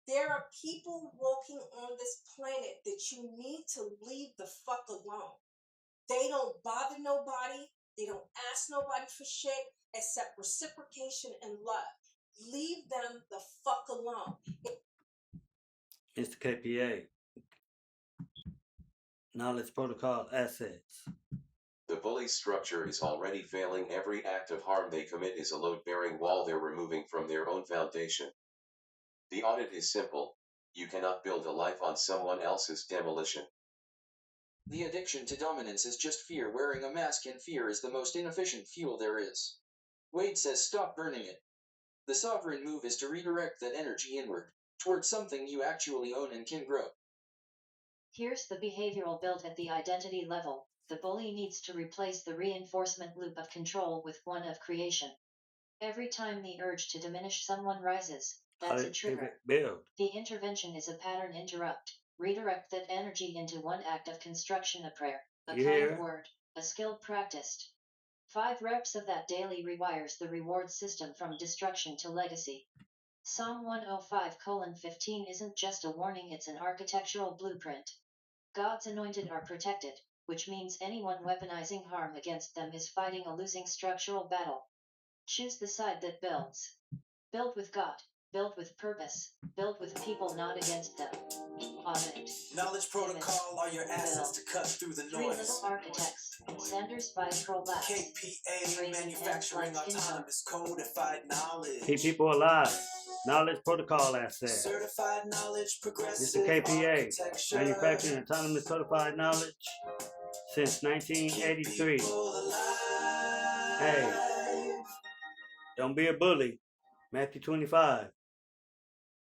There are people walking on this planet that you need to leave the fuck alone. They don't bother nobody. They don't ask nobody for shit except reciprocation and love. Leave them the fuck alone. Mr. KPA. Knowledge protocol assets. The bully's structure is already failing. Every act of harm they commit is a load-bearing wall they're removing from their own foundation. The audit is simple. You cannot build a life on someone else's demolition. The addiction to dominance is just fear wearing a mask, and fear is the most inefficient fuel there is. Wade says stop burning it. The sovereign move is to redirect that energy inward, towards something you actually own and can grow. Here's the behavioral build at the identity level. The bully needs to replace the reinforcement loop of control with one of creation. Every time the urge to diminish someone rises, that's a trigger. The intervention is a pattern interrupt. Redirect that energy into one act of construction, a prayer, a kind word, a skill practiced. 5 reps of that daily rewires the reward system from destruction to legacy. Psalm 105:15 isn't just a warning, it's an architectural blueprint. God's anointed are protected, which means anyone weaponizing harm against them is fighting a losing structural battle. Choose the side that builds. Build with God, build with purpose, build with people, not against them. Audit. Knowledge protocol are your assets to cut through the 3 noise. Little Architects. Sanders by Prolapse. KPA, manufacturing autonomous codified knowledge. Keep people alive. Knowledge protocol assets. Certified knowledge, progressive Mr. KPA, architecture. manufacturing autonomous certified knowledge since 1983. Hey, don't be a bully. Matthew 25.